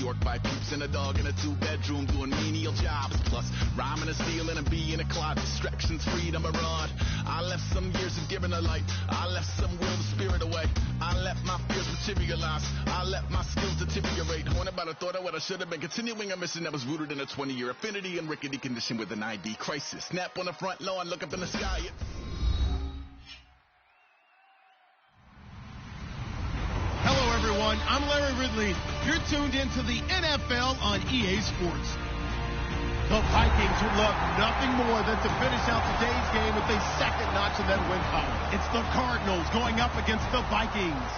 York by peeps and a dog in a 2-bedroom doing menial jobs. Plus, rhyming and stealing and being a clod. Distractions, freedom, a rod. I left some years of giving a light. I left some will the spirit away. I let my fears materialize. I let my skills deteriorate. Haunted by the thought of what I should have been. Continuing a mission that was rooted in a 20-year affinity and rickety condition with an ID crisis. Snap on the front lawn, look up in the sky. Hello, everyone. I'm Larry Ridley. You're tuned into the NFL on EA Sports. The Vikings would love nothing more than to finish out today's game with a second notch in that win column. It's the Cardinals going up against the Vikings.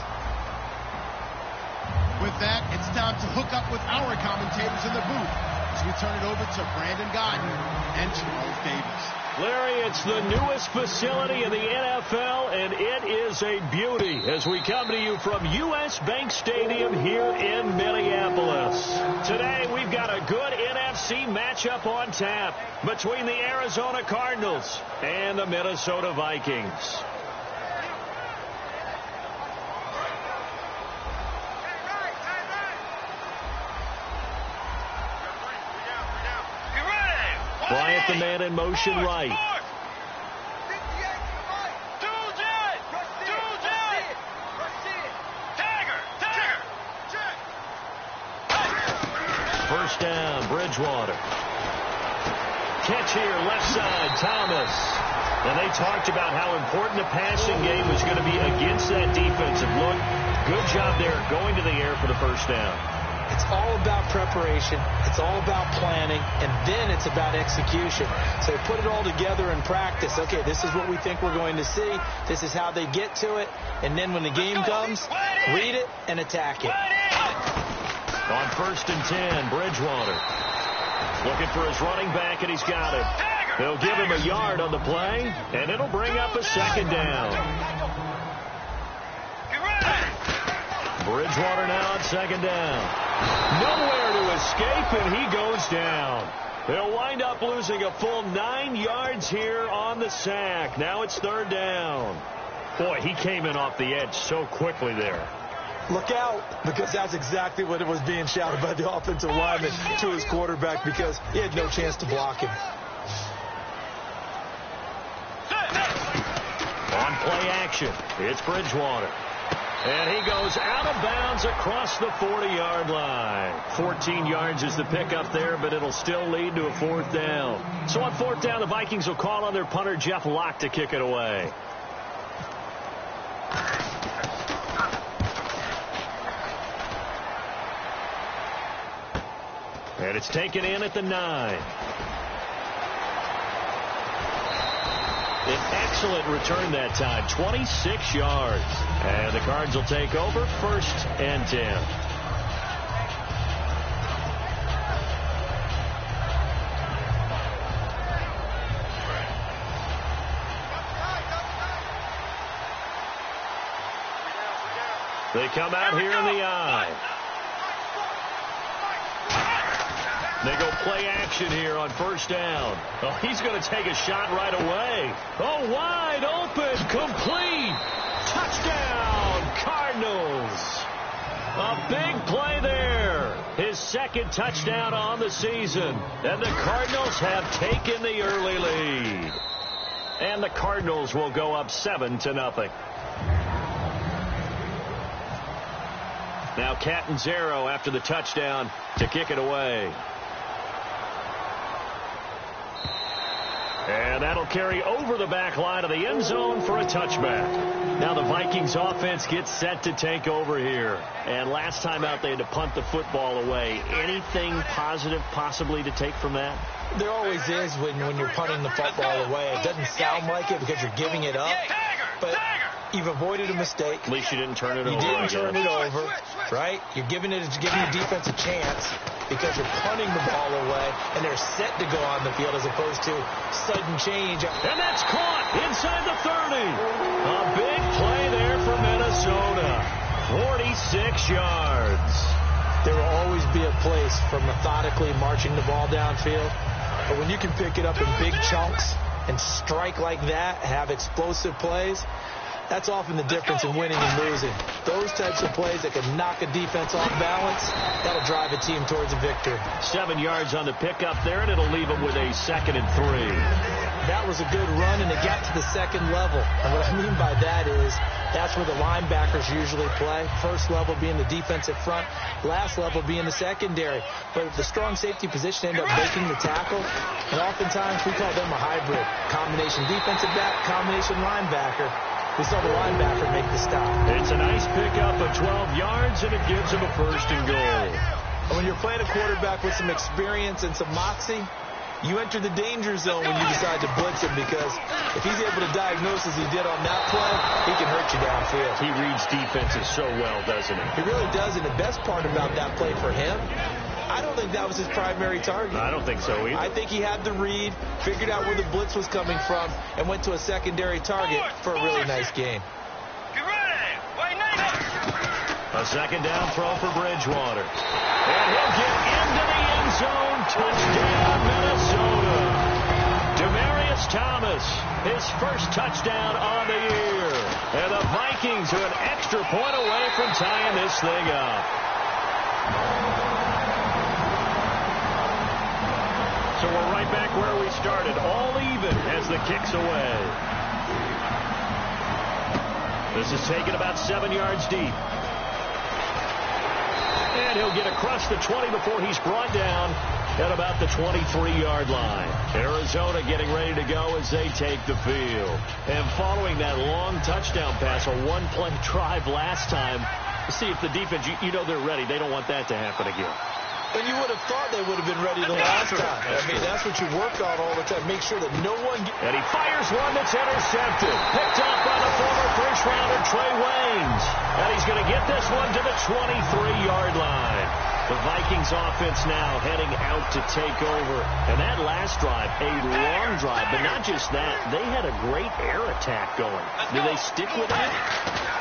With that, it's time to hook up with our commentators in the booth as we turn it over to Brandon Godden and Charles Davis. Larry, it's the newest facility in the NFL, and it is a beauty as we come to you from U.S. Bank Stadium here in Minneapolis. Today, we've got a good NFC matchup on tap between the Arizona Cardinals and the Minnesota Vikings. Bryant, the man in motion right. First down, Bridgewater. Catch here, left side, Thomas. And they talked about how important the passing game was going to be against that defensive look. Good job there going to the air for the first down. It's all about preparation. It's all about planning. And then it's about execution. So they put it all together in practice. Okay, this is what we think we're going to see. This is how they get to it. And then when the game comes, read it and attack it. On first and 10, Bridgewater. Looking for his running back, and he's got it. They'll give him a yard on the play, and it'll bring up a second down. Bridgewater now on second down. Nowhere to escape, and he goes down. They'll wind up losing a full 9 yards here on the sack. Now it's third down. Boy, he came in off the edge so quickly there. Look out, because that's exactly what it was being shouted by the offensive lineman to his quarterback, because he had no chance to block him. On play action, it's Bridgewater. And he goes out of bounds across the 40-yard line. 14 yards is the pickup there, but it'll still lead to a fourth down. So on fourth down, the Vikings will call on their punter, Jeff Locke, to kick it away. And it's taken in at the 9. An excellent return that time, 26 yards. And the Cards will take over first and 10. They come out here in the eye. They go play action here on first down. Oh, he's going to take a shot right away. Oh, wide open, complete. Touchdown, Cardinals. A big play there. His second touchdown on the season. And the Cardinals have taken the early lead. And the Cardinals will go up 7-0. Now Catanzaro after the touchdown to kick it away. And that'll carry over the back line of the end zone for a touchback. Now the Vikings offense gets set to take over here. And last time out they had to punt the football away. Anything positive possibly to take from that? There always is when you're punting the football away. It doesn't sound like it because you're giving it up. But you've avoided a mistake. At least you didn't turn it over. You didn't turn it over, right? You're giving the defense a chance because you're punting the ball away, and they're set to go on the field as opposed to sudden change. And that's caught inside the 30. A big play there for Minnesota. 46 yards. There will always be a place for methodically marching the ball downfield. But when you can pick it up in big chunks and strike like that, have explosive plays, That's often the difference in winning and losing. Those types of plays that can knock a defense off balance, that'll drive a team towards a victory. 7 yards on the pickup there, and it'll leave them with a 2nd and 3. That was a good run, and it got to the second level. And what I mean by that is that's where the linebackers usually play. First level being the defensive front, last level being the secondary. But the strong safety position ended up making the tackle, and oftentimes we call them a hybrid. Combination defensive back, combination linebacker. We saw the linebacker make the stop. It's a nice pickup of 12 yards, and it gives him a 1st and goal. And when you're playing a quarterback with some experience and some moxie, you enter the danger zone when you decide to blitz him, because if he's able to diagnose as he did on that play, he can hurt you downfield. He reads defenses so well, doesn't he? He really does, and the best part about that play for him, I don't think that was his primary target. I don't think so either. I think he had the read, figured out where the blitz was coming from, and went to a secondary target for a really nice game. A 2nd down throw for Bridgewater. And he'll get into the end zone. Touchdown, Minnesota. Demaryius Thomas, his 1st touchdown on the year. And the Vikings are an extra point away from tying this thing up. So we're right back where we started, all even as the kick's away. This is taken about 7 yards deep. And he'll get across the 20 before he's brought down at about the 23-yard line. Arizona getting ready to go as they take the field. And following that long touchdown pass, a one-play drive last time, see if the defense, you know they're ready. They don't want that to happen again. And you would have thought they would have been ready the last time. I mean, that's what you work on all the time. Make sure that no one... And he fires one that's intercepted. Picked off by the former first-rounder Trey Waynes. And he's going to get this one to the 23-yard line. The Vikings offense now heading out to take over. And that last drive, a long drive, but not just that. They had a great air attack going. Do they stick with that?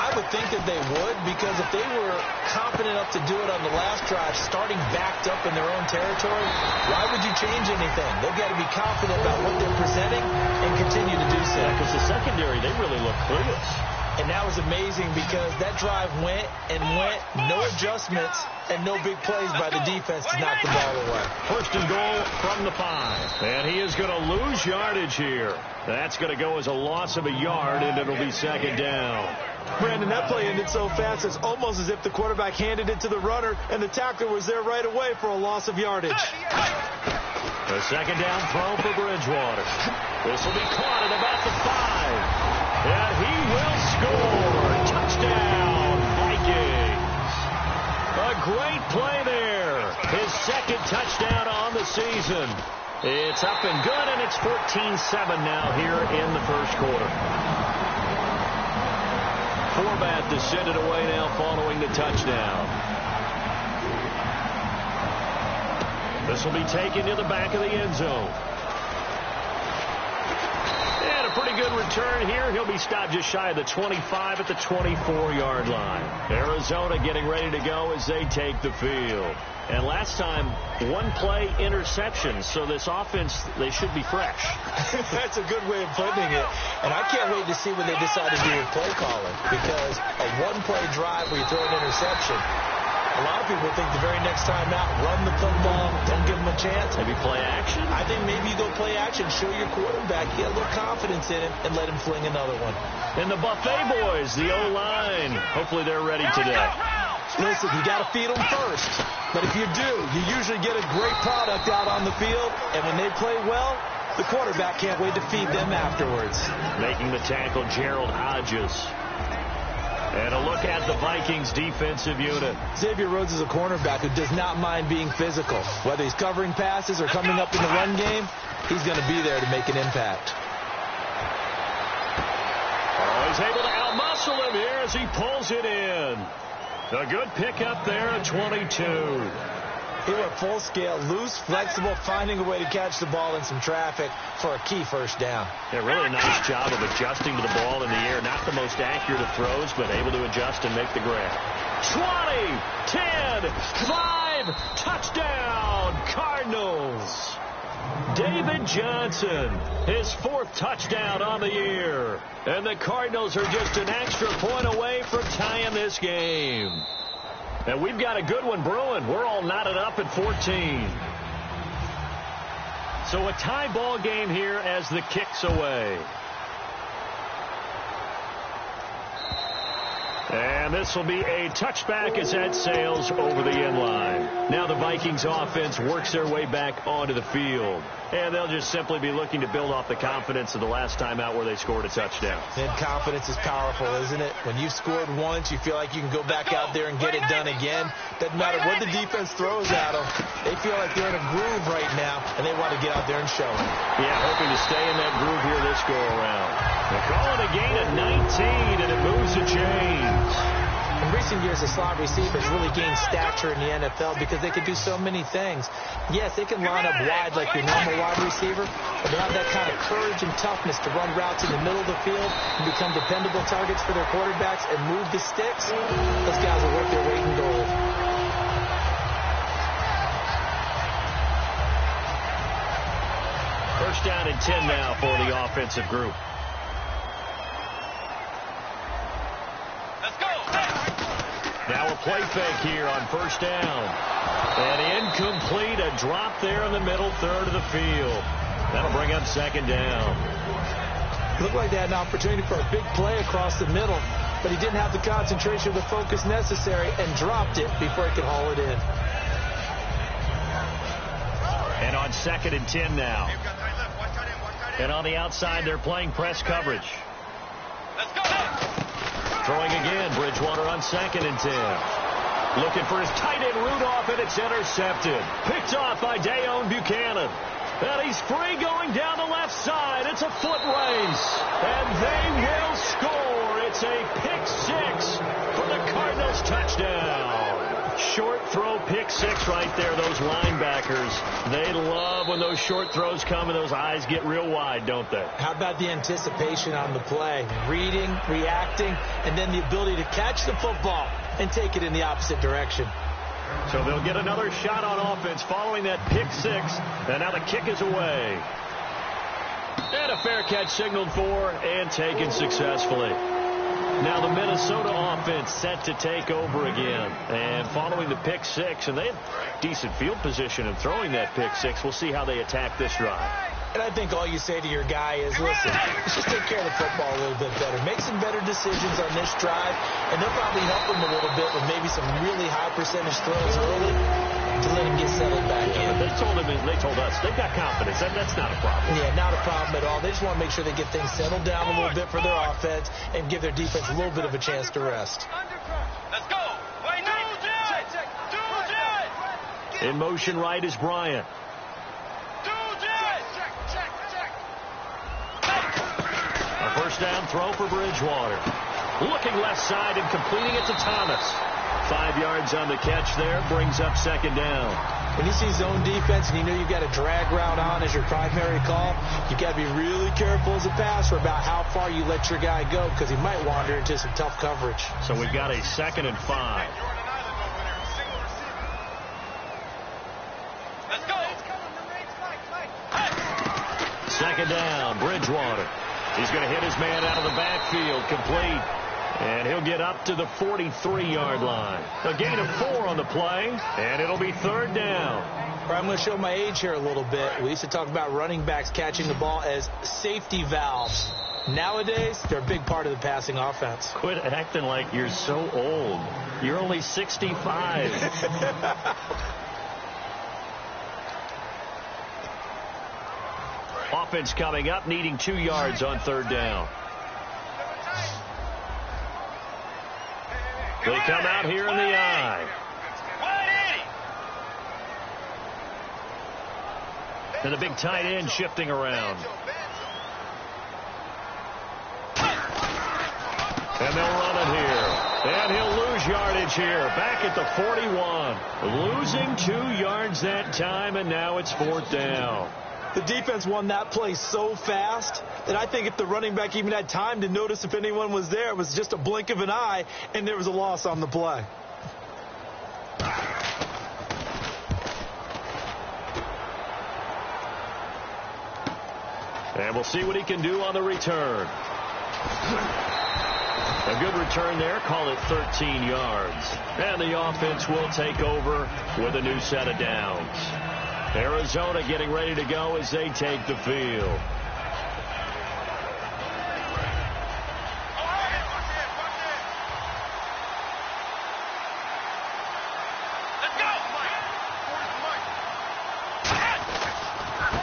I would think that they would, because if they were confident enough to do it on the last drive, starting backed up in their own territory, why would you change anything? They've got to be confident about what they're presenting and continue to do so. Because the secondary, they really look clueless. And that was amazing because that drive went and went, no adjustments, and no big plays by the defense to knock the ball away. 1st and goal from the 5. And he is going to lose yardage here. That's going to go as a loss of a yard, and it'll be 2nd down. Brandon, that play ended so fast, it's almost as if the quarterback handed it to the runner, and the tackler was there right away for a loss of yardage. The 2nd down throw for Bridgewater. This will be caught at about the 5. And he will score. Touchdown, Vikings. A great play there. His 2nd touchdown on the season. It's up and good, and it's 14-7 now here in the 1st quarter. Forbat to send it away now following the touchdown. This will be taken to the back of the end zone. And a pretty good return here. He'll be stopped just shy of the 25 at the 24-yard line. Arizona getting ready to go as they take the field. And last time, one-play interception. So this offense, they should be fresh. That's a good way of putting it. And I can't wait to see what they decide to do with play calling. Because a one-play drive where you throw an interception, a lot of people think the very next time out, run the football, don't give them a chance. Maybe play action? I think maybe you go play action, show your quarterback, get a little confidence in him, and let him fling another one. And the Buffet boys, the O-line, hopefully they're ready today. Listen, you got to feed them first. But if you do, you usually get a great product out on the field, and when they play well, the quarterback can't wait to feed them afterwards. Making the tackle, Gerald Hodges. And a look at the Vikings defensive unit. Xavier Rhodes is a cornerback who does not mind being physical. Whether he's covering passes or coming up in the run game, he's going to be there to make an impact. Oh, he's able to outmuscle him here as he pulls it in. A good pickup there at 22. He went full scale, loose, flexible, finding a way to catch the ball in some traffic for a key 1st down. Yeah, really a nice job of adjusting to the ball in the air. Not the most accurate of throws, but able to adjust and make the grab. 20, 10, 5, touchdown, Cardinals. David Johnson, his 4th touchdown on the year. And the Cardinals are just an extra point away from tying this game. And we've got a good one brewing. We're all knotted up at 14. So a tie ball game here as the kick's away. And this will be a touchback as that sails over the end line. Now the Vikings offense works their way back onto the field. And they'll just simply be looking to build off the confidence of the last time out where they scored a touchdown. And confidence is powerful, isn't it? When you've scored once, you feel like you can go back out there and get it done again. Doesn't matter what the defense throws at them. They feel like they're in a groove right now, and they want to get out there and show it. Yeah, hoping to stay in that groove here this go-around. They call it a gain of 19, and it moves the chains. In recent years, the slot receivers really gained stature in the NFL because they can do so many things. Yes, they can line up wide like your normal wide receiver, but they have that kind of courage and toughness to run routes in the middle of the field and become dependable targets for their quarterbacks and move the sticks. Those guys are worth their weight in gold. First down and 10 now for the offensive group. Now a play fake here on first down. And incomplete, a drop there in the middle third of the field. That'll bring up second down. Looked like they had an opportunity for a big play across the middle, but he didn't have the concentration or the focus necessary and dropped it before he could haul it in. And on second and 10 now. And on the outside, they're playing press coverage. Let's go. Throwing again, Bridgewater on second and 10. Looking for his tight end Rudolph, and it's intercepted. Picked off by Dayon Buchanan. And he's free going down the left side. It's a foot race. And they will score. It's a pick six for the Cardinals touchdown. Short throw pick six right there. Those linebackers, they love when those short throws come and those eyes get real wide, don't they? How about the anticipation on the play? Reading, reacting, and then the ability to catch the football and take it in the opposite direction. So they'll get another shot on offense following that pick six. And now the kick is away. And a fair catch signaled for and taken successfully. Now the Minnesota offense set to take over again. And following the pick six, and they had decent field position in throwing that pick six. We'll see how they attack this drive. And I think all you say to your guy is, listen, let's just take care of the football a little bit better. Make some better decisions on this drive, and they'll probably help him a little bit with maybe some really high percentage throws early to let him get settled back in. They told us they've got confidence. That's not a problem. Yeah, not a problem at all. They just want to make sure they get things settled down a little bit for their offense and give their defense a little bit of a chance to rest. Let's go. In motion right is Bryant. A first down throw for Bridgewater. Looking left side and completing it to Thomas. 5 yards on the catch there, brings up second down. When you see zone defense and you know you've got a drag route on as your primary call, you've got to be really careful as a passer about how far you let your guy go because he might wander into some tough coverage. So we've got a 2nd and 5. Let's go. Second down, Bridgewater. He's going to hit his man out of the backfield, complete. And he'll get up to the 43-yard line. A gain of 4 on the play, and it'll be third down. I'm going to show my age here a little bit. We used to talk about running backs catching the ball as safety valves. Nowadays, they're a big part of the passing offense. Quit acting like you're so old. You're only 65. Offense coming up, needing 2 yards on third down. They come out here in the eye. And the big tight end shifting around. And they'll run it here. And he'll lose yardage here. Back at the 41. Losing 2 yards that time, and now it's fourth down. The defense won that play so fast that I think if the running back even had time to notice if anyone was there, it was just a blink of an eye, and there was a loss on the play. And we'll see what he can do on the return. A good return there. Call it 13 yards. And the offense will take over with a new set of downs. Arizona getting ready to go as they take the field.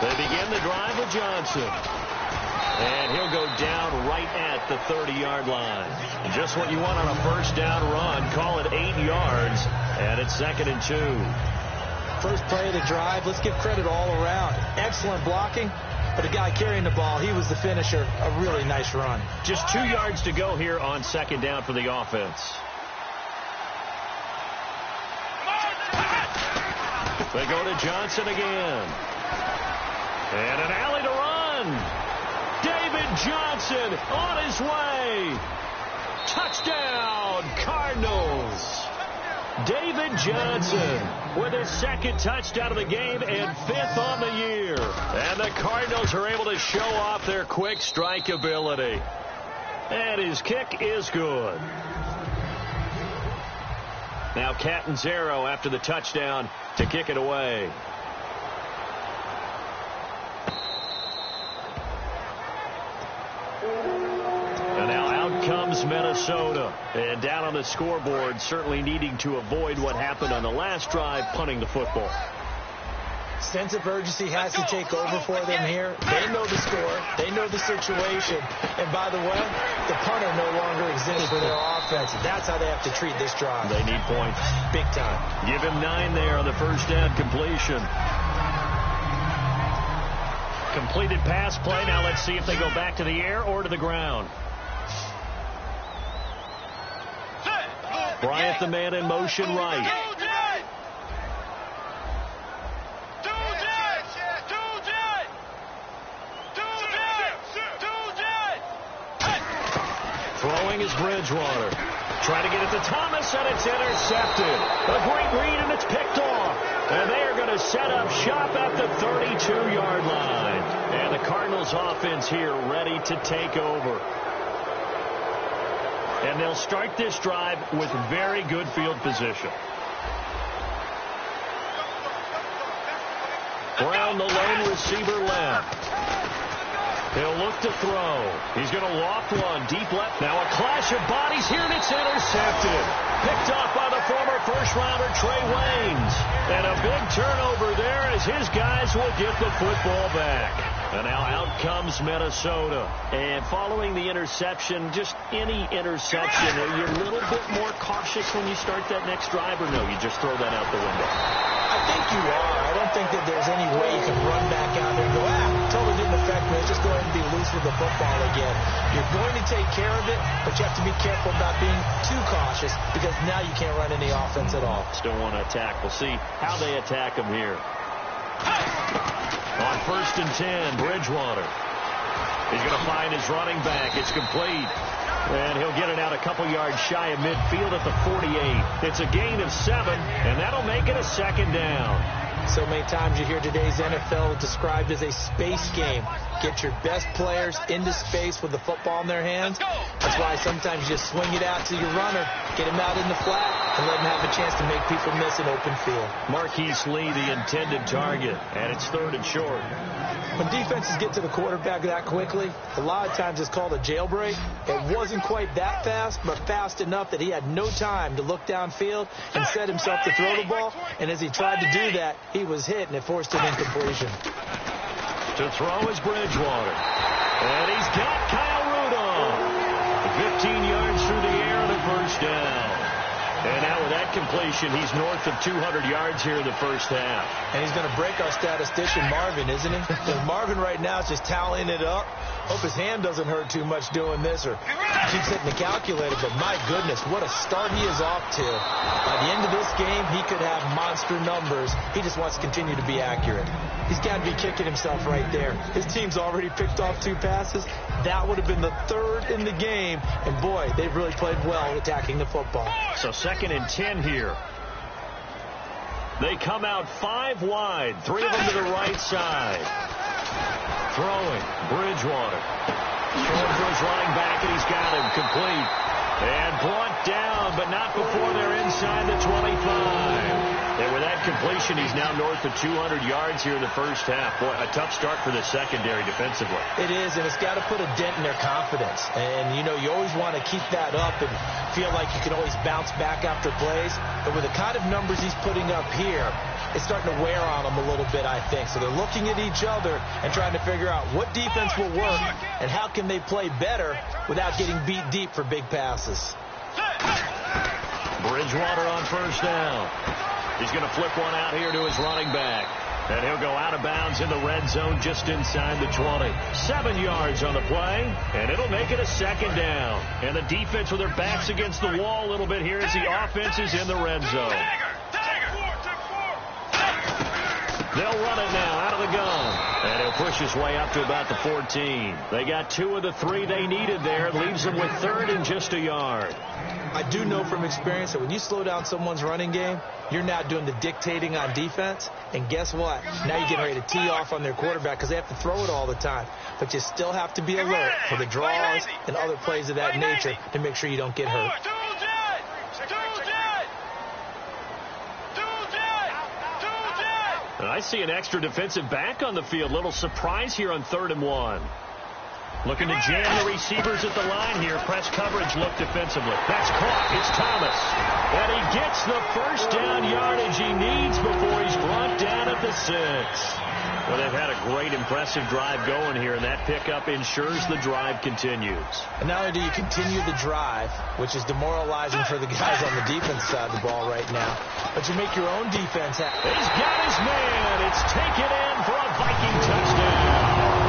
They begin the drive with Johnson. And he'll go down right at the 30-yard line. Just what you want on a first down run. Call it 8 yards. And it's 2nd and 2. First play of the drive. Let's give credit all around. Excellent blocking. But the guy carrying the ball, he was the finisher. A really nice run. Just 2 yards to go here on 2nd down for the offense. They go to Johnson again. And an alley to run. David Johnson on his way. Touchdown, Cardinals. David Johnson with his 2nd touchdown of the game and 5th on the year. And the Cardinals are able to show off their quick strike ability. And his kick is good. Now Catanzaro after the touchdown to kick it away. And now out comes Minnesota. And down on the scoreboard, certainly needing to avoid what happened on the last drive, punting the football. Sense of urgency has to take over for them here. They know the score. They know the situation. And by the way, the punter no longer exists for their offense. That's how they have to treat this drive. They need points. Big time. Give him 9 there on the first down completion. Completed pass play. Now let's see if they go back to the air or to the ground. Bryant, the man in motion right. Throwing is Bridgewater. Try to get it to Thomas, and it's intercepted. A great read, and it's picked off. And they are going to set up shop at the 32-yard line. And the Cardinals offense here ready to take over. And they'll start this drive with very good field position. Brown, the lone receiver left. He'll look to throw. He's going to loft one deep left. Now a clash of bodies here, and it's intercepted. Picked off by the former first-rounder Trey Waynes. And a big turnover there as his guys will get the football back. And now out comes Minnesota. And following the interception, just any interception, are you a little bit more cautious when you start that next drive, or no, you just throw that out the window? I think you are. I don't think that there's any way you can run back out there and go, totally didn't affect me. Let's just go ahead and be loose with the football again. You're going to take care of it, but you have to be careful about being too cautious because now you can't run any offense at all. Still want to attack. We'll see how they attack him here. On 1st and 10, Bridgewater. He's going to find his running back. It's complete. And he'll get it out a couple yards shy of midfield at the 48. It's a gain of 7, and that'll make it a 2nd down. So many times you hear today's NFL described as a space game. Get your best players into space with the football in their hands. That's why sometimes you just swing it out to your runner, get him out in the flat, and let him have a chance to make people miss an open field. Marquise Lee, the intended target, and it's 3rd and short. When defenses get to the quarterback that quickly, a lot of times it's called a jailbreak. It wasn't quite that fast, but fast enough that he had no time to look downfield and set himself to throw the ball. And as he tried to do that, he was hit, and it forced an incompletion. To throw is Bridgewater. And he's got Kyle Rudolph. 15 yards through the air on a first down. And now with that completion, he's north of 200 yards here in the first half. And he's going to break our statistician, Marvin, isn't he? Marvin right now is just tallying it up. Hope his hand doesn't hurt too much doing this, or keeps hitting the calculator. But my goodness, what a start he is off to. By the end of this game, he could have monster numbers. He just wants to continue to be accurate. He's got to be kicking himself right there. His team's already picked off 2 passes. That would have been the 3rd in the game. And boy, they've really played well attacking the football. So 2nd and 10 here. They come out 5 wide, 3 of them to the right side. Throwing, Bridgewater. Throwing for his running back, and he's got him. Complete. And brought down, but not before they're inside the 25. And with that completion, he's now north of 200 yards here in the first half. Boy, a tough start for the secondary defensively. It is, and it's got to put a dent in their confidence. And, you know, you always want to keep that up and feel like you can always bounce back after plays. But with the kind of numbers he's putting up here, it's starting to wear on them a little bit, I think. So they're looking at each other and trying to figure out what defense will work and how can they play better without getting beat deep for big passes. Bridgewater on first down. He's going to flip one out here to his running back. And he'll go out of bounds in the red zone just inside the 20. 7 yards on the play, and it'll make it a second down. And the defense with their backs against the wall a little bit here as the offense is in the red zone. They'll run it now out of the gun. And he'll push his way up to about the 14. They got 2 of the 3 they needed there. Leaves them with third and just a yard. I do know from experience that when you slow down someone's running game, you're now doing the dictating on defense. And guess what? Now you're getting ready to tee off on their quarterback because they have to throw it all the time. But you still have to be alert for the draws and other plays of that nature to make sure you don't get hurt. I see an extra defensive back on the field. Little surprise here on 3rd and 1. Looking to jam the receivers at the line here. Press coverage look defensively. That's caught. It's Thomas. And he gets the first down yardage he needs before he's brought down at the 6. Well, they've had a great, impressive drive going here, and that pickup ensures the drive continues. And not only do you continue the drive, which is demoralizing for the guys on the defense side of the ball right now, but you make your own defense happen. He's got his man. It's taken in for a Viking touchdown.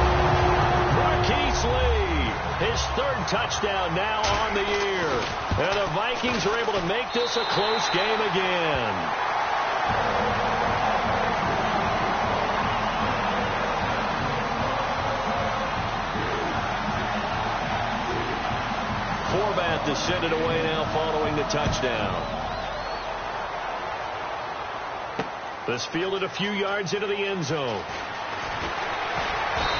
Marquise Lee, his 3rd touchdown now on the year. And the Vikings are able to make this a close game again. Forbat to send it away now following the touchdown. This fielded a few yards into the end zone.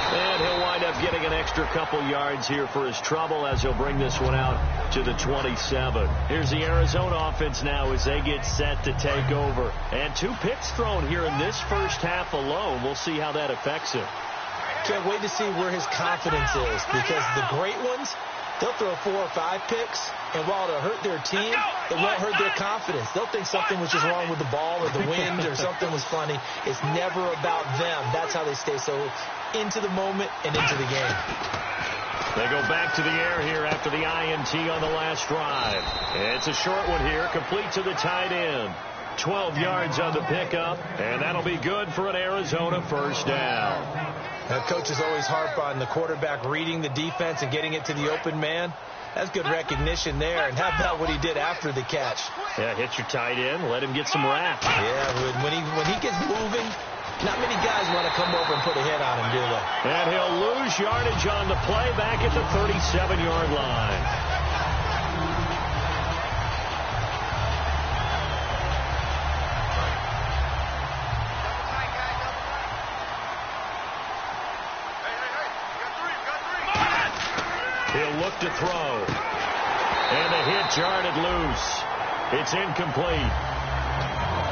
And he'll wind up getting an extra couple yards here for his trouble as he'll bring this one out to the 27. Here's the Arizona offense now as they get set to take over. And 2 picks thrown here in this first half alone. We'll see how that affects him. Can't wait to see where his confidence is because the great ones, they'll throw 4 or 5 picks, and while it'll hurt their team, it won't hurt their confidence. They'll think something was just wrong with the ball or the wind or something was funny. It's never about them. That's how they stay so into the moment and into the game. They go back to the air here after the INT on the last drive. It's a short one here, complete to the tight end. 12 yards on the pickup, and that'll be good for an Arizona first down. Now, coaches always harp on the quarterback reading the defense and getting it to the open man. That's good recognition there. And how about what he did after the catch? Yeah, hit your tight end, let him get some rap. Yeah, when he gets moving, not many guys want to come over and put a hit on him, do they? And he'll lose yardage on the play back at the 37-yard line. He'll look to throw. And the hit jarred loose. It's incomplete.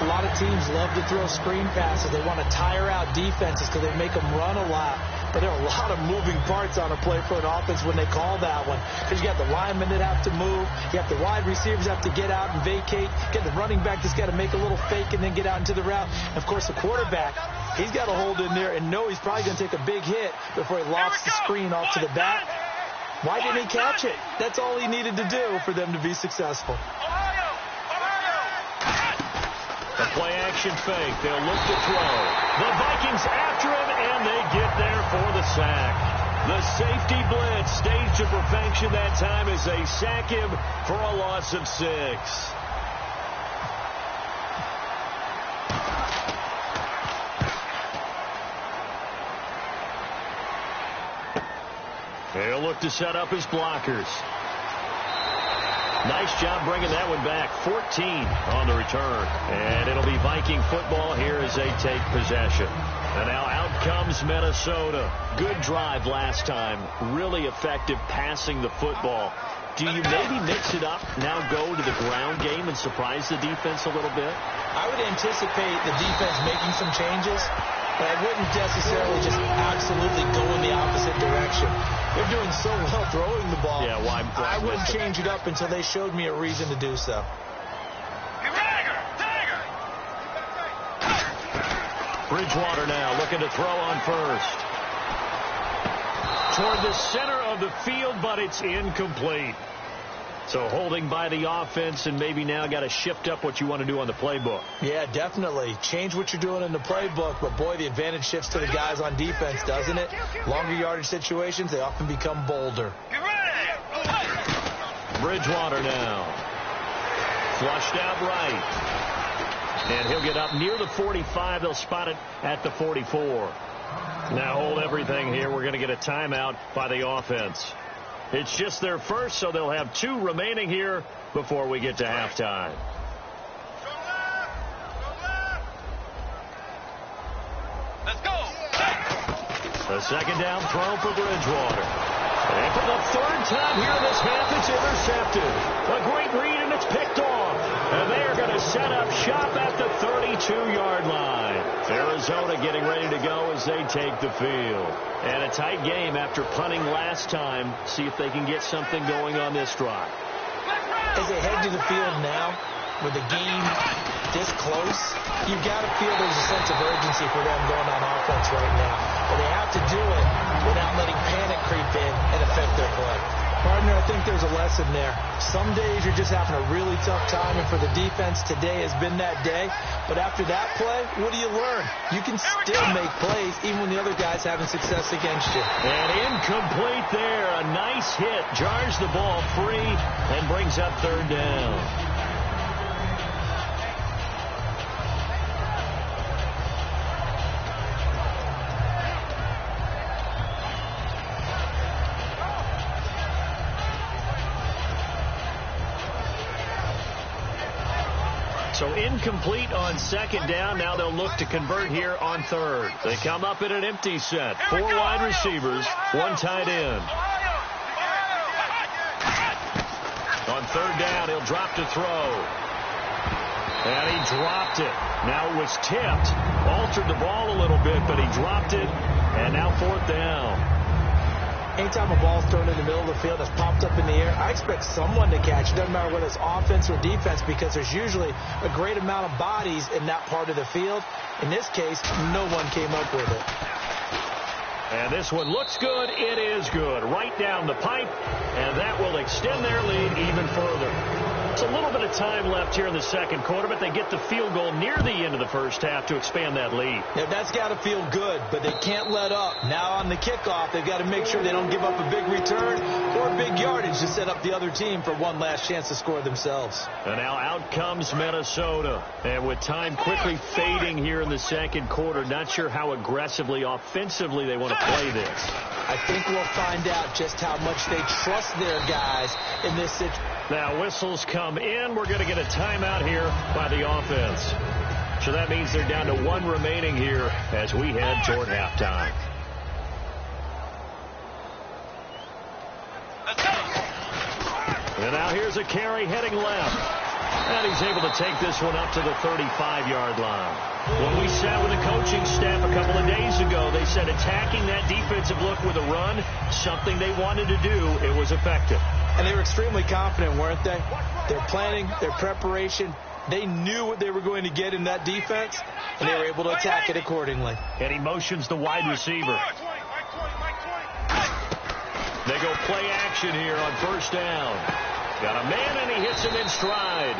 A lot of teams love to throw screen passes. They want to tire out defenses because they make them run a lot. But there are a lot of moving parts on a play for an offense when they call that one. Because you got the linemen that have to move. You have the wide receivers have to get out and vacate. You get the running back that's got to make a little fake and then get out into the route. And of course, the quarterback, he's got to hold in there and know he's probably going to take a big hit before he lofts the screen off to the back. Why didn't he catch it? That's all he needed to do for them to be successful. A play-action fake. They'll look to throw. The Vikings after him, and they get there for the sack. The safety blitz staged to perfection that time as they sack him for a loss of 6. They'll look to set up his blockers. Nice job bringing that one back. 14 on the return. And it'll be Viking football here as they take possession. And now out comes Minnesota. Good drive last time. Really effective passing the football. Do you maybe mix it up, now go to the ground game and surprise the defense a little bit? I would anticipate the defense making some changes, but I wouldn't necessarily just absolutely go in the opposite direction. They're doing so well throwing the ball. Yeah, why I wouldn't change it up until they showed me a reason to do so. Bridgewater now looking to throw on first. Toward the center of the field, but it's incomplete. So holding by the offense, and maybe now got to shift up what you want to do on the playbook. Yeah, definitely. Change what you're doing in the playbook, but boy, the advantage shifts to the guys on defense, doesn't it? Longer yardage situations, they often become bolder. Bridgewater now. Flushed out right. And he'll get up near the 45. They'll spot it at the 44. Now hold everything here. We're going to get a timeout by the offense. It's just their first, so they'll have 2 remaining here before we get to halftime. Let's go. A second down throw for Bridgewater. And for the 3rd time here in this half, it's intercepted. A great read, and it's picked off. And they are going to set up shop at the 32-yard line. Arizona getting ready to go as they take the field. And a tight game after punting last time. See if they can get something going on this drive. As they head to the field now, with the game this close, you've got to feel there's a sense of urgency for them going on offense right now. But they have to do it without letting panic creep in and affect their play. Partner, I think there's a lesson there. Some days you're just having a really tough time, and for the defense, today has been that day. But after that play, what do you learn? You can still make plays even when the other guy's having success against you. And incomplete there. A nice hit. Jars the ball free and brings up 3rd down. So incomplete on 2nd down. Now they'll look to convert here on 3rd. They come up in an empty set. 4 wide receivers, 1 tight end. On 3rd down, he'll drop to throw. And he dropped it. Now it was tipped. Altered the ball a little bit, but he dropped it. And now 4th down. Anytime a ball's thrown in the middle of the field that's popped up in the air, I expect someone to catch it. Doesn't matter whether it's offense or defense, because there's usually a great amount of bodies in that part of the field. In this case, no one came up with it. And this one looks good. It is good. Right down the pipe, and that will extend their lead even further. It's a little bit of time left here in the 2nd quarter, but they get the field goal near the end of the 1st half to expand that lead. Yeah, that's got to feel good, but they can't let up. Now on the kickoff, they've got to make sure they don't give up a big return or big yardage to set up the other team for one last chance to score themselves. And now out comes Minnesota. And with time quickly fading here in the 2nd quarter, not sure how aggressively, offensively they want to play this. I think we'll find out just how much they trust their guys in this situation. Now whistles come in. We're going to get a timeout here by the offense. So that means they're down to 1 remaining here as we head toward halftime. And now here's a carry heading left. And he's able to take this one up to the 35-yard line. When we sat with the coaching staff a couple of days ago, they said attacking that defensive look with a run, something they wanted to do, it was effective. And they were extremely confident, weren't they? Their planning, their preparation, they knew what they were going to get in that defense, and they were able to attack it accordingly. And he motions the wide receiver. They go play action here on 1st down. Got a man, and he hits him in stride.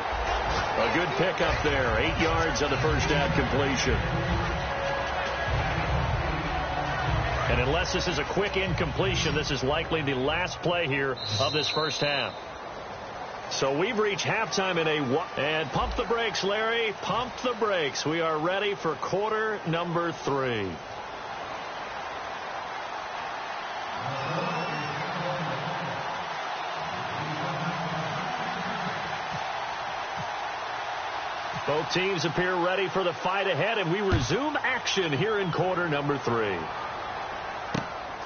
A good pickup there. 8 yards on the 1st down completion. And unless this is a quick incompletion, this is likely the last play here of this 1st half. So we've reached halftime in and pump the brakes, Larry. Pump the brakes. We are ready for quarter number 3. Both teams appear ready for the fight ahead, and we resume action here in quarter number 3.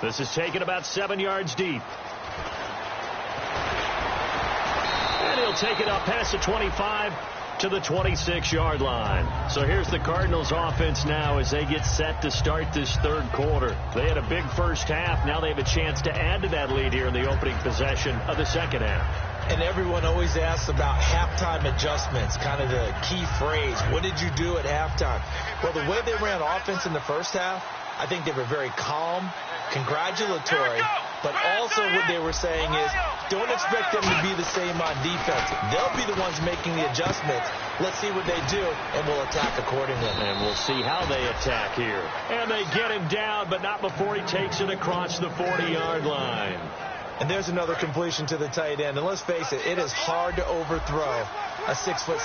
This is taken about 7 yards deep. And he'll take it up past the 25 to the 26-yard line. So here's the Cardinals offense now as they get set to start this third quarter. They had a big first half. Now they have a chance to add to that lead here in the opening possession of the second half. And everyone always asks about halftime adjustments, kind of the key phrase. What did you do at halftime? Well, the way they ran offense in the first half, I think they were very calm, congratulatory, but also what they were saying is don't expect them to be the same on defense. They'll be the ones making the adjustments. Let's see what they do, and we'll attack accordingly. And we'll see how they attack here. And they get him down, but not before he takes it across the 40-yard line. And there's another completion to the tight end. And let's face it, it is hard to overthrow a 6'6"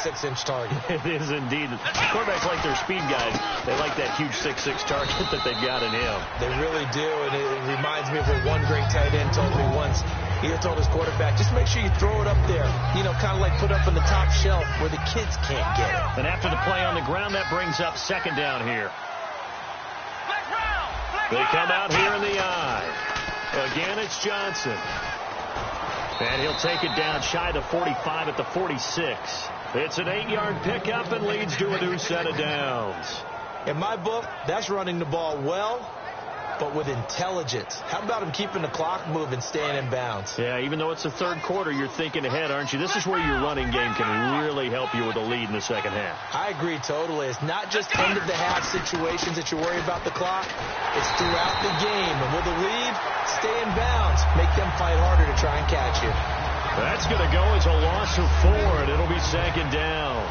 target. It is indeed. Quarterbacks like their speed guys. They like that huge 6'6" target that they've got in him. They really do, and it reminds me of what one great tight end told me once. He told his quarterback, just make sure you throw it up there, kind of like put up on the top shelf where the kids can't get it. And after the play on the ground, that brings up second down here. They come out here in the eye. Again, it's Johnson. And he'll take it down shy of the 45 at the 46. It's an 8-yard pickup and leads to a new set of downs. In my book, that's running the ball well, but with intelligence. How about him keeping the clock moving, staying in bounds? Yeah, even though it's the third quarter, you're thinking ahead, aren't you? This is where your running game can really help you with a lead in the second half. I agree totally. It's not just end-of-the-half situations that you worry about the clock. It's throughout the game. And with a lead, stay in bounds. Make them fight harder to try and catch you. That's going to go as a loss of 4, and it'll be second down.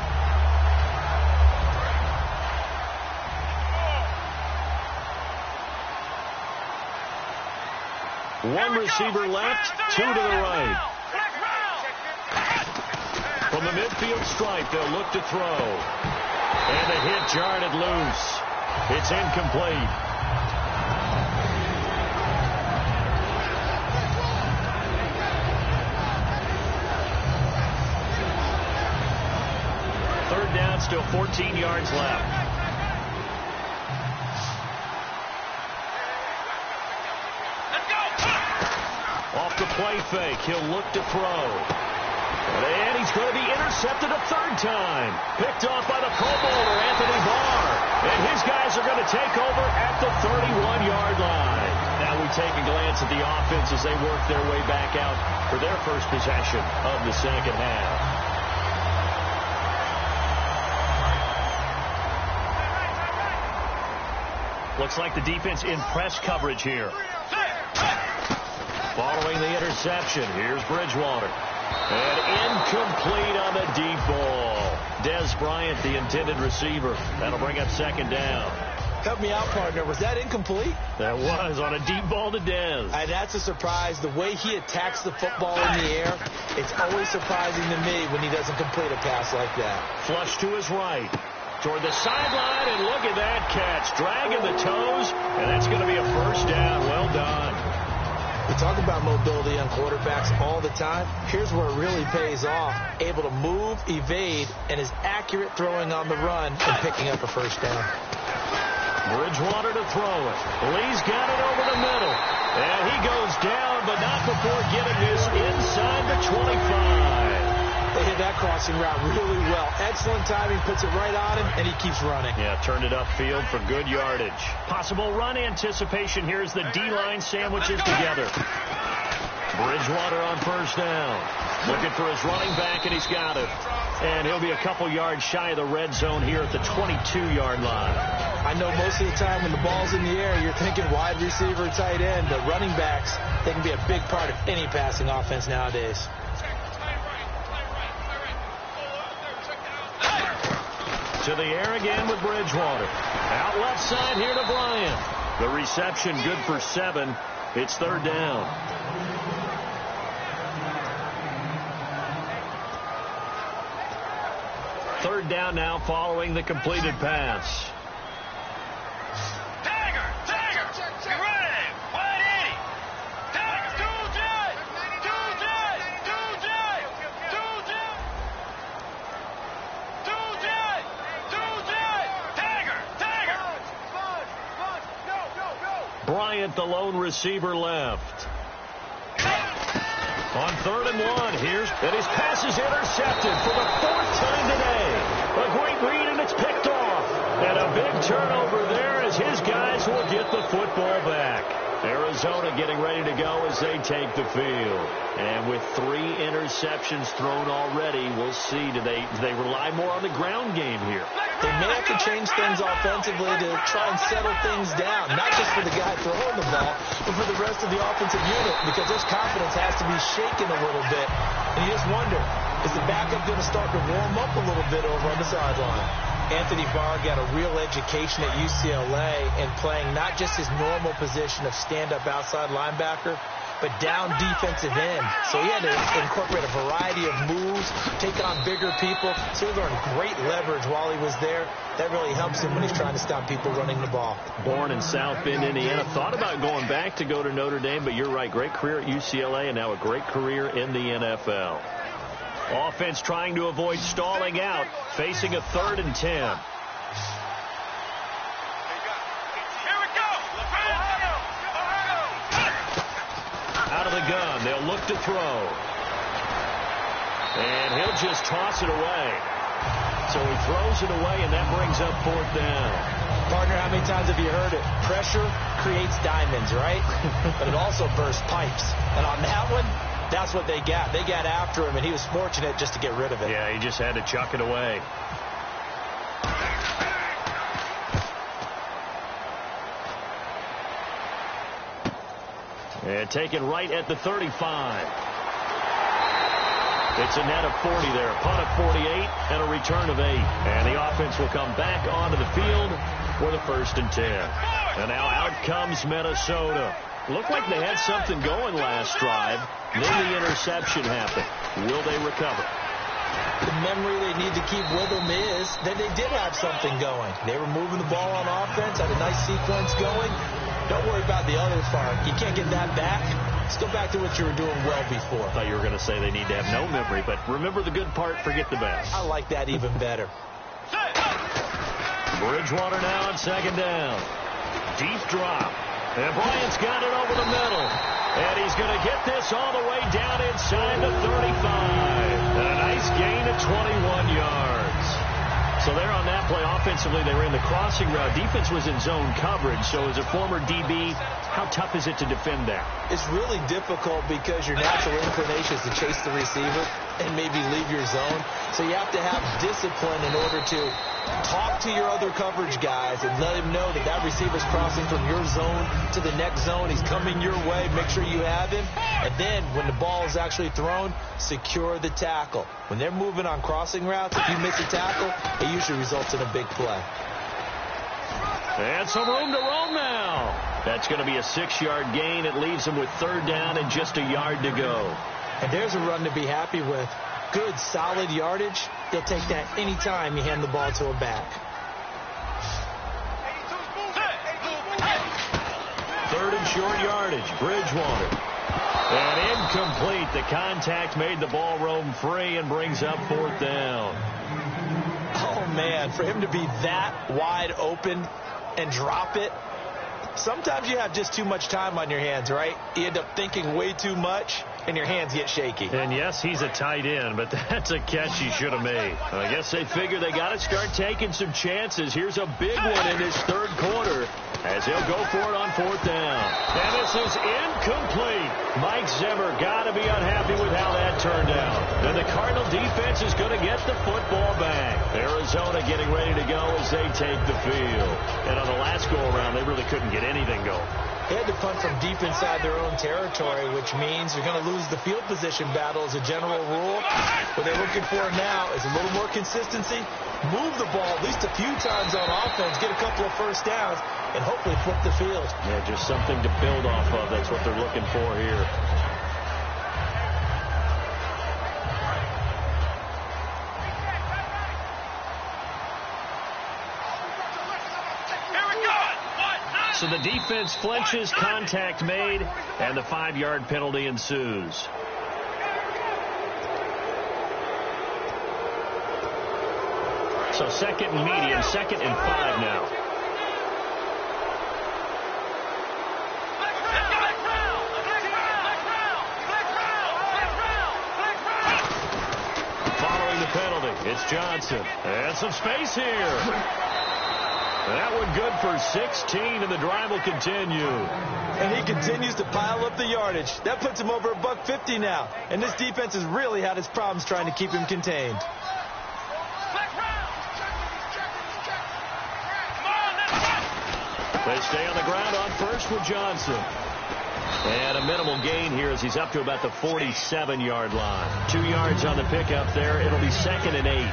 One receiver left, 2 to the right. From the midfield stripe, they'll look to throw. And a hit jarred it loose. It's incomplete. Third down, still 14 yards left. Off the play fake, he'll look to throw. And he's going to be intercepted a third time. Picked off by the Pro Bowler, Anthony Barr. And his guys are going to take over at the 31-yard line. Now we take a glance at the offense as they work their way back out for their first possession of the second half. Looks like the defense in press coverage here. Following the interception, here's Bridgewater. And incomplete on the deep ball. Dez Bryant, the intended receiver. That'll bring up second down. Help me out, partner. Was that incomplete? That was on a deep ball to Dez. That's a surprise. The way he attacks the football in the air, it's always surprising to me when he doesn't complete a pass like that. Flush to his right. Toward the sideline, and look at that catch. Dragging the toes, and that's going to be a first down. Well done. We talk about mobility on quarterbacks all the time. Here's where it really pays off. Able to move, evade, and is accurate throwing on the run and picking up a first down. Bridgewater to throw it. Lee's got it over the middle. And he goes down, but not before getting this inside the 25. They hit that crossing route really well. Excellent timing, puts it right on him, and he keeps running. Yeah, turned it upfield for good yardage. Possible run anticipation here as the D-line sandwiches together. Bridgewater on first down. Looking for his running back, and he's got it. And he'll be a couple yards shy of the red zone here at the 22-yard line. I know most of the time when the ball's in the air, you're thinking wide receiver, tight end, but running backs, they can be a big part of any passing offense nowadays. To the air again with Bridgewater. Out left side here to Bryant. The reception good for 7. It's third down. Third down now following the completed pass. Bryant, the lone receiver, left. On 3rd and 1, and his pass is intercepted for the 4th time today. A great read, and it's picked off. And a big turnover there as his guys will get the football back. Arizona getting ready to go as they take the field. And with 3 interceptions thrown already, we'll see. Do they rely more on the ground game here? They may have to change things offensively to try and settle things down, not just for the guy throwing the ball, but for the rest of the offensive unit, because his confidence has to be shaken a little bit. And you just wonder, is the backup going to start to warm up a little bit over on the sideline? Anthony Barr got a real education at UCLA and playing not just his normal position of stand-up outside linebacker, but down defensive end. So he had to incorporate a variety of moves, take on bigger people. So he learned great leverage while he was there. That really helps him when he's trying to stop people running the ball. Born in South Bend, Indiana. Thought about going back to go to Notre Dame, but you're right. Great career at UCLA and now a great career in the NFL. Offense trying to avoid stalling out, facing a 3rd and 10. Out of the gun, they'll look to throw. And he'll just toss it away. So he throws it away, and that brings up 4th down. Partner, how many times have you heard it? Pressure creates diamonds, right? But it also bursts pipes. And on that one, that's what they got. They got after him, and he was fortunate just to get rid of it. Yeah, he just had to chuck it away. And taken right at the 35. It's a net of 40 there. A punt of 48 and a return of 8. And the offense will come back onto the field for the 1st and 10. And now out comes Minnesota. Looked like they had something going last drive. Then the interception happened. Will they recover? The memory they need to keep with them is that they did have something going. They were moving the ball on offense, had a nice sequence going. Don't worry about the other part. You can't get that back. Let's go back to what you were doing well before. I thought you were going to say they need to have no memory, but remember the good part, forget the bad. I like that even better. Bridgewater now on 2nd down. Deep drop. And Bryant's got it over the middle. And he's going to get this all the way down inside the 35. And a nice gain of 21 yards. So there on that play, offensively, they ran the crossing route. Defense was in zone coverage. So as a former DB, how tough is it to defend that? It's really difficult because your natural inclination is to chase the receiver and maybe leave your zone. So you have to have discipline in order to talk to your other coverage guys and let him know that that receiver's crossing from your zone to the next zone. He's coming your way. Make sure you have him. And then when the ball is actually thrown, secure the tackle. When they're moving on crossing routes, if you miss a tackle, it usually results in a big play. And some room to roam now. That's going to be a 6-yard gain. It leaves them with 3rd down and just a yard to go. And there's a run to be happy with. Good, solid yardage. They'll take that any time you hand the ball to a back. 3rd and short yardage. Bridgewater. And incomplete. The contact made the ball roam free and brings up 4th down. Oh, man, for him to be that wide open and drop it. Sometimes you have just too much time on your hands, right? You end up thinking way too much, and your hands get shaky. And yes, he's a tight end, but that's a catch he should have made. I guess they figure they got to start taking some chances. Here's a big one in his 3rd quarter as he'll go for it on 4th down. And this is incomplete. Mike Zimmer got to be unhappy with how that turned out. And the Cardinal defense is going to get the football back. Arizona getting ready to go as they take the field. And on the last go-around, they really couldn't get anything going. They had to punt from deep inside their own territory, which means you're going to lose the field position battle as a general rule. What they're looking for now is a little more consistency, move the ball at least a few times on offense, get a couple of 1st downs, and hopefully flip the field. Yeah, just something to build off of. That's what they're looking for here. So the defense flinches, contact made, and the 5-yard penalty ensues. So 2nd and medium, 2nd and 5 now. It's Johnson. And some space here. That one good for 16, and the drive will continue. And he continues to pile up the yardage. That puts him over $150 now. And this defense has really had its problems trying to keep him contained. They stay on the ground on first with Johnson. And a minimal gain here as he's up to about the 47-yard line. 2 yards on the pickup there. It'll be 2nd and 8.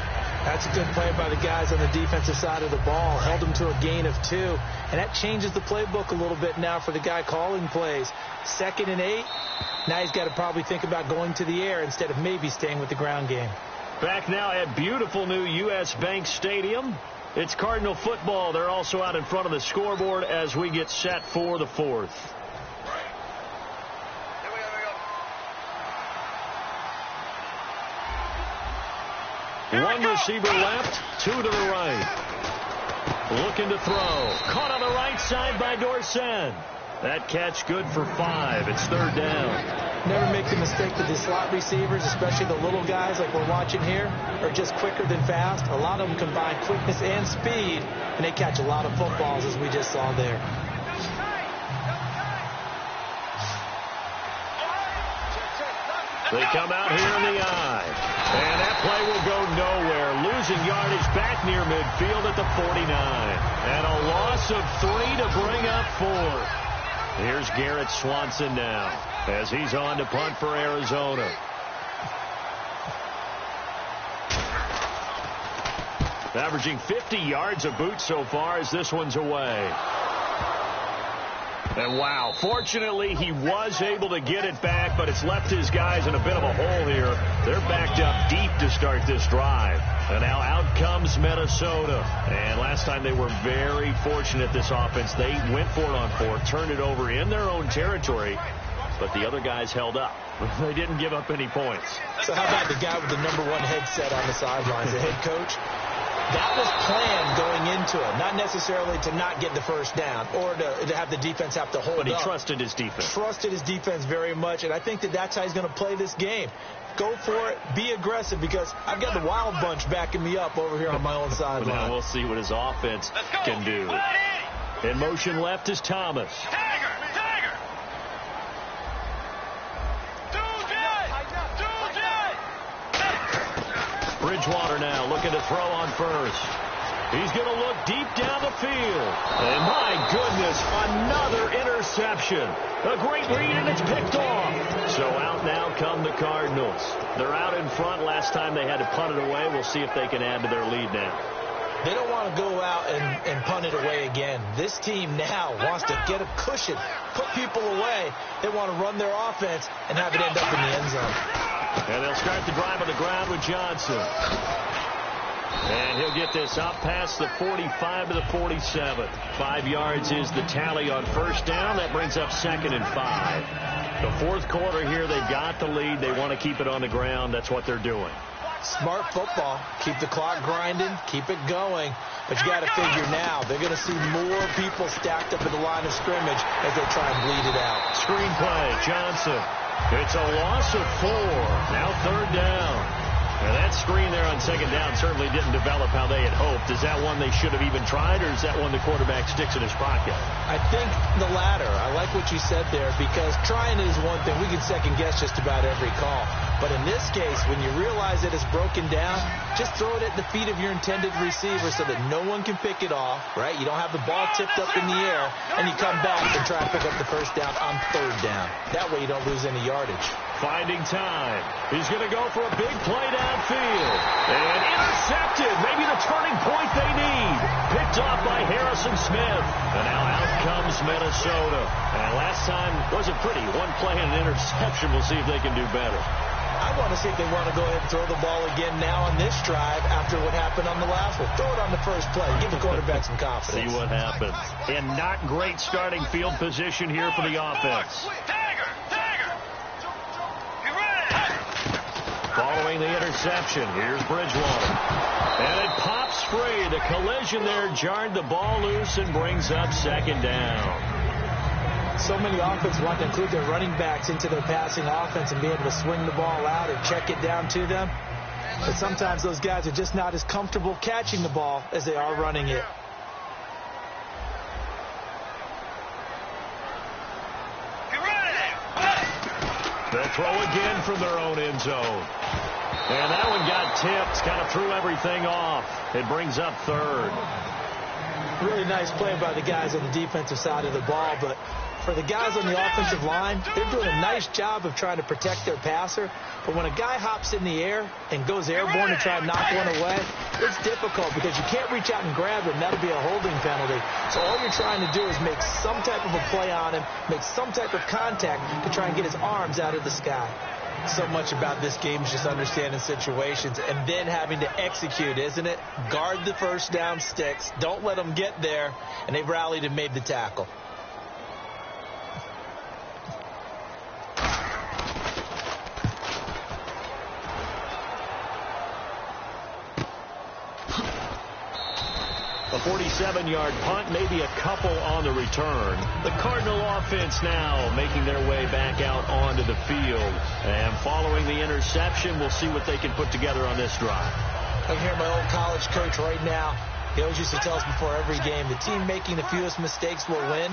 That's a good play by the guys on the defensive side of the ball. Held him to a gain of 2. And that changes the playbook a little bit now for the guy calling plays. 2nd and 8. Now he's got to probably think about going to the air instead of maybe staying with the ground game. Back now at beautiful new U.S. Bank Stadium. It's Cardinal football. They're also out in front of the scoreboard as we get set for the 4th. One receiver left, 2 to the right. Looking to throw. Caught on the right side by Dorsen. That catch good for 5. It's 3rd down. Never make the mistake that the slot receivers, especially the little guys like we're watching here, are just quicker than fast. A lot of them combine quickness and speed, and they catch a lot of footballs, as we just saw there. They come out here in the eye. And that play will go nowhere. Losing yardage back near midfield at the 49. And a loss of 3 to bring up 4. Here's Garrett Swanson now as he's on to punt for Arizona. Averaging 50 yards a boot so far as this one's away. And wow, fortunately he was able to get it back, but it's left his guys in a bit of a hole here. They're backed up deep to start this drive. And now out comes Minnesota. And last time they were very fortunate, this offense. They went for it on 4, turned it over in their own territory, but the other guys held up. They didn't give up any points. So how about the guy with the #1 headset on the sidelines, the head coach? That was planned going into it, not necessarily to not get the first down or to have the defense have to hold up. But he trusted his defense. Trusted his defense very much, and I think that's how he's going to play this game. Go for it. Be aggressive, because I've got the wild bunch backing me up over here on my own sideline. Now we'll see what his offense can do. In motion left is Thomas. Bridgewater now looking to throw on first. He's going to look deep down the field. And my goodness, another interception. A great read, and it's picked off. So out now come the Cardinals. They're out in front. Last time they had to punt it away. We'll see if they can add to their lead now. They don't want to go out and punt it away again. This team now wants to get a cushion, put people away. They want to run their offense and have it end up in the end zone. And they'll start the drive on the ground with Johnson. And he'll get this up past the 45 to the 47. 5 yards is the tally on first down. That brings up 2nd and 5. The 4th quarter here, they've got the lead. They want to keep it on the ground. That's what they're doing. Smart football. Keep the clock grinding. Keep it going. But you got to figure now they're going to see more people stacked up in the line of scrimmage as they try and bleed it out. Screen play, Johnson. It's a loss of 4. Now 3rd down. And that screen there on 2nd down certainly didn't develop how they had hoped. Is that one they should have even tried, or is that one the quarterback sticks in his pocket? I think the latter. I like what you said there, because trying it is one thing. We can second guess just about every call. But in this case, when you realize that it's broken down, just throw it at the feet of your intended receiver so that no one can pick it off, right? You don't have the ball tipped up in the air, and you come back and try to pick up the first down on 3rd down. That way you don't lose any yardage. Finding time. He's going to go for a big play downfield. And intercepted. Maybe the turning point they need. Picked off by Harrison Smith. And now out comes Minnesota. And last time wasn't pretty. One play and an interception. We'll see if they can do better. I want to see if they want to go ahead and throw the ball again now on this drive after what happened on the last one. Throw it on the first play. Give the quarterback some confidence. See what happens. And not great starting field position here for the offense. Following the interception, here's Bridgewater. And it pops free. The collision there jarred the ball loose and brings up 2nd down. So many offenses want to include their running backs into their passing offense and be able to swing the ball out or check it down to them. But sometimes those guys are just not as comfortable catching the ball as they are running it. They'll throw again from their own end zone. And that one got tipped, kind of threw everything off. It brings up third. Really nice play by the guys on the defensive side of the ball, but for the guys on the offensive line, they're doing a nice job of trying to protect their passer. But when a guy hops in the air and goes airborne to try and knock one away, it's difficult because you can't reach out and grab him. That'll be a holding penalty. So all you're trying to do is make some type of a play on him, make some type of contact to try and get his arms out of the sky. So much about this game is just understanding situations and then having to execute, isn't it? Guard the first down sticks. Don't let them get there. And they've rallied and made the tackle. A 47-yard punt, maybe a couple on the return. The Cardinal offense now making their way back out onto the field. And following the interception, we'll see what they can put together on this drive. I can hear my old college coach right now. He always used to tell us before every game, the team making the fewest mistakes will win.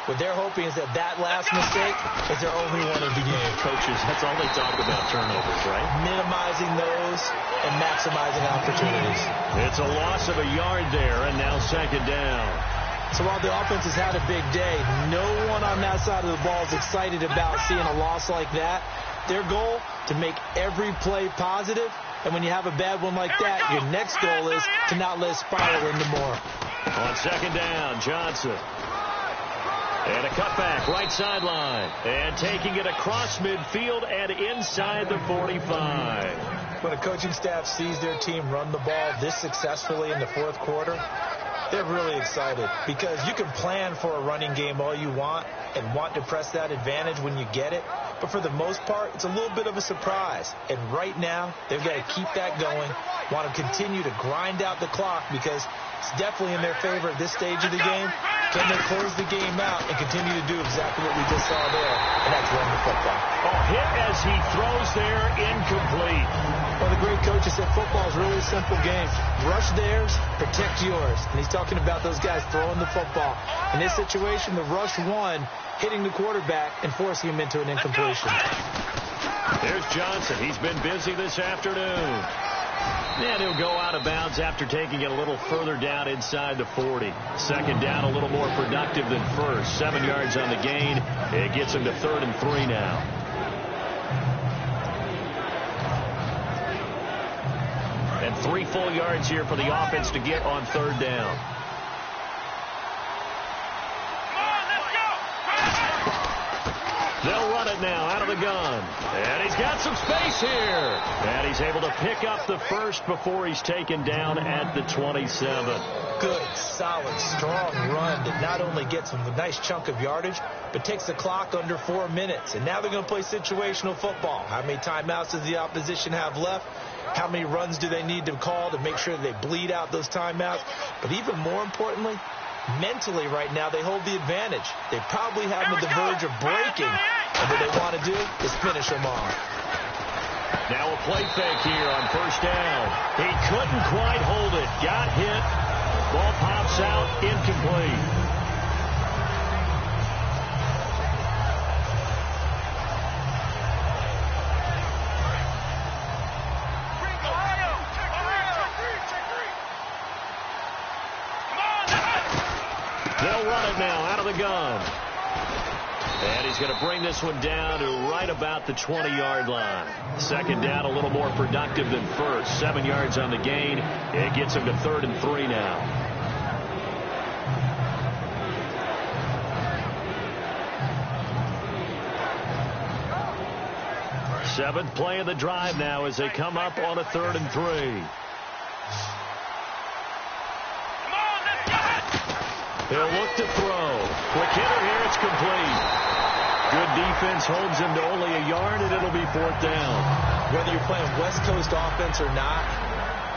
What they're hoping is that last mistake is their only one of the game. Coaches, that's all they talk about, turnovers, right? Minimizing those and maximizing opportunities. It's a loss of a yard there, and now second down. So while the offense has had a big day, no one on that side of the ball is excited about seeing a loss like that. Their goal, to make every play positive, and when you have a bad one like that, your next goal is to not let it spiral into more. On second down, Johnson. And a cutback, right sideline. And taking it across midfield and inside the 45. When a coaching staff sees their team run the ball this successfully in the fourth quarter, they're really excited because you can plan for a running game all you want and want to press that advantage when you get it. But for the most part, it's a little bit of a surprise. And right now, they've got to keep that going, want to continue to grind out the clock because it's definitely in their favor at this stage of the game. Can they close the game out and continue to do exactly what we just saw there, and that's run the football. Oh, hit as he throws there, incomplete. Well, the great coach has said football is really a simple game. Rush theirs, protect yours. And he's talking about those guys throwing the football. In this situation, the rush won, hitting the quarterback and forcing him into an incompletion. There's Johnson. He's been busy this afternoon. And he'll go out of bounds after taking it a little further down inside the 40. Second down, a little more productive than first. 7 yards on the gain. It gets him to 3rd and 3 now. And 3 full yards here for the offense to get on 3rd down. They'll run it now out of the gun. And he's got some space here. And he's able to pick up the first before he's taken down at the 27. Good, solid, strong run that not only gets him a nice chunk of yardage, but takes the clock under 4 minutes. And now they're going to play situational football. How many timeouts does the opposition have left? How many runs do they need to call to make sure they bleed out those timeouts? But even more importantly, mentally right now, they hold the advantage. They probably have them at the verge of breaking. And what they want to do is finish them off. Now a play fake here on first down. He couldn't quite hold it. Got hit. Ball pops out. Incomplete. They'll run it now out of the gun. And he's going to bring this one down to right about the 20-yard line. Second down, a little more productive than first. 7 yards on the gain. It gets him to 3rd and 3 now. Seventh play of the drive now as they come up on a 3rd and 3. He'll look to throw. Quick hitter here. It's complete. Good defense holds him to only a yard, and it'll be 4th down. Whether you're playing West Coast offense or not,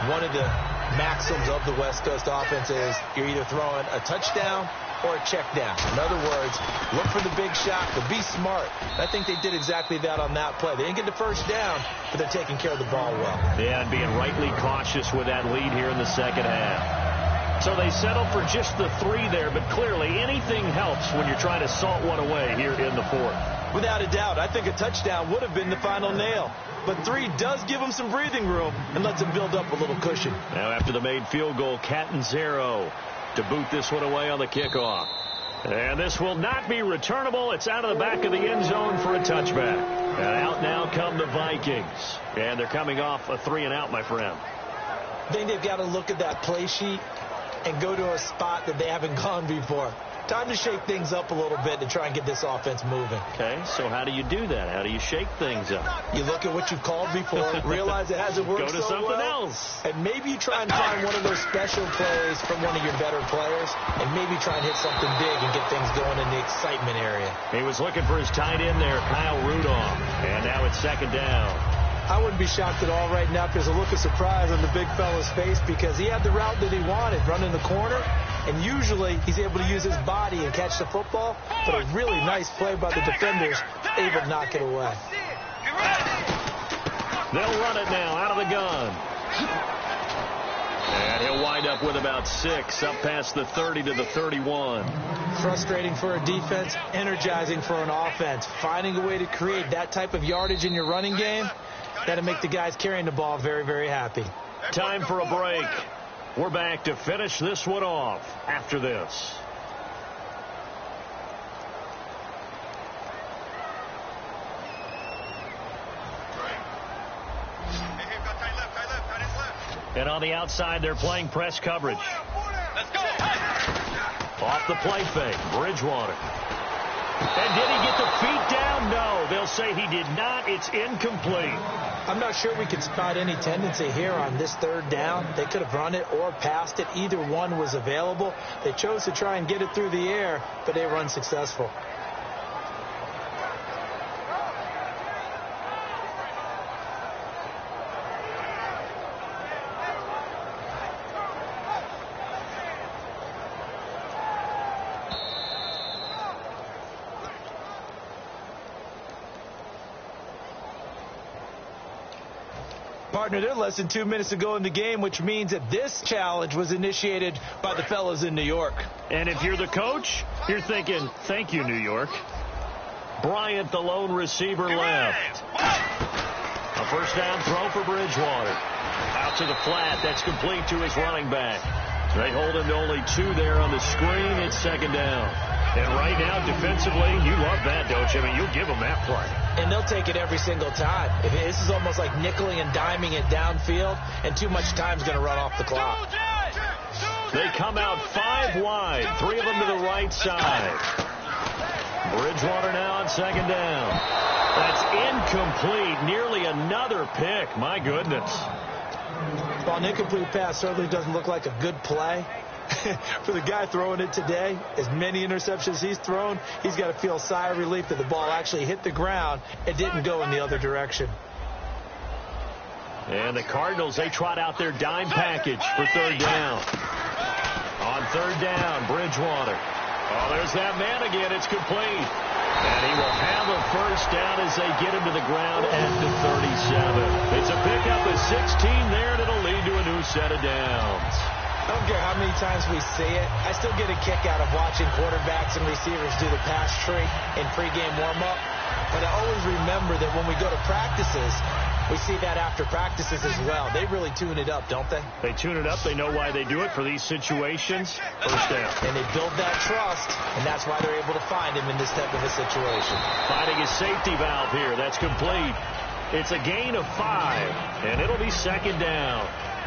one of the maxims of the West Coast offense is you're either throwing a touchdown or a check down. In other words, look for the big shot, but be smart. And I think they did exactly that on that play. They didn't get the first down, but they're taking care of the ball well. Yeah, and being rightly cautious with that lead here in the second half. So they settle for just the 3 there, but clearly anything helps when you're trying to salt one away here in the 4th. Without a doubt, I think a touchdown would have been the final nail. But 3 does give them some breathing room and lets them build up a little cushion. Now after the made field goal, Catanzaro to boot this one away on the kickoff. And this will not be returnable. It's out of the back of the end zone for a touchback. And out now come the Vikings. And they're coming off a 3-and-out, my friend. I think they've got to look at that play sheet and go to a spot that they haven't gone before. Time to shake things up a little bit to try and get this offense moving. Okay, so how do you do that? How do you shake things up? You look at what you've called before, realize it hasn't worked so well. Go to something else. And maybe you try and find one of those special plays from one of your better players, and maybe try and hit something big and get things going in the excitement area. He was looking for his tight end there, Kyle Rudolph. And now it's 2nd down. I wouldn't be shocked at all right now if there's a look of surprise on the big fella's face because he had the route that he wanted, running the corner, and usually he's able to use his body and catch the football, but a really nice play by the defenders, able to knock it away. They'll run it now out of the gun. And he'll wind up with about 6, up past the 30 to the 31. Frustrating for a defense, energizing for an offense. Finding a way to create that type of yardage in your running game, got to make the guys carrying the ball very, very happy. Time for a break. We're back to finish this one off after this. And on the outside, they're playing press coverage. Let's go. Off the play fake, Bridgewater. And did he get the feet down? No, they'll say he did not. It's incomplete. I'm not sure we can spot any tendency here on this 3rd down. They could have run it or passed it. Either one was available. They chose to try and get it through the air, but they were unsuccessful. Partner, they're less than 2 minutes to go in the game, which means that this challenge was initiated by the fellas in New York. And if you're the coach, you're thinking, thank you, New York. Bryant, the lone receiver, left. A 1st down throw for Bridgewater. Out to the flat. That's complete to his running back. They hold him to only 2 there on the screen. It's 2nd down. And right now, defensively, you love that, don't you? I mean, you'll give them that play. And they'll take it every single time. This is almost like nickeling and diming it downfield, and too much time's going to run off the clock. They come out 5 wide, 3 of them to the right side. Bridgewater now on 2nd down. That's incomplete. Nearly another pick. My goodness. Well, an incomplete pass certainly doesn't look like a good play. For the guy throwing it today, as many interceptions he's thrown, he's got to feel a sigh of relief that the ball actually hit the ground. It didn't go in the other direction. And the Cardinals, they trot out their dime package for 3rd down. On 3rd down, Bridgewater. Oh, there's that man again. It's complete. And he will have a 1st down as they get him to the ground at the 37. It's a pickup of 16 there, and it'll lead to a new set of downs. I don't care how many times we see it. I still get a kick out of watching quarterbacks and receivers do the pass tree in pregame warm-up. But I always remember that when we go to practices, we see that after practices as well. They really tune it up, don't they? They tune it up. They know why they do it for these situations. 1st down. And they build that trust, and that's why they're able to find him in this type of a situation. Finding his safety valve here. That's complete. It's a gain of 5, and it'll be 2nd down.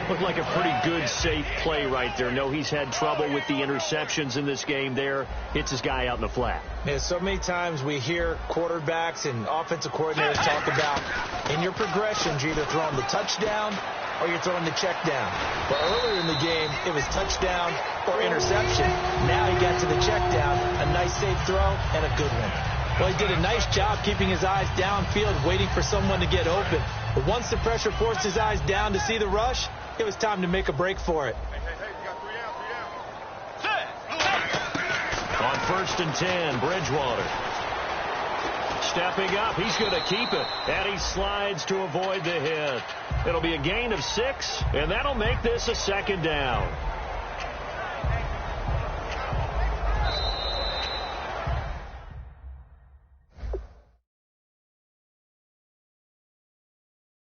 Looked like a pretty good, safe play right there. No, he's had trouble with the interceptions in this game there. Hits his guy out in the flat. Yeah, so many times we hear quarterbacks and offensive coordinators talk about in your progressions, you're either throwing the touchdown or you're throwing the check down. But earlier in the game, it was touchdown or interception. Now he got to the check down, a nice safe throw, and a good one. Well, he did a nice job keeping his eyes downfield, waiting for someone to get open. But once the pressure forced his eyes down to see the rush, it was time to make a break for it. On 1st and 10, Bridgewater. Stepping up, he's going to keep it. And he slides to avoid the hit. It'll be a gain of 6, and that'll make this a 2nd down.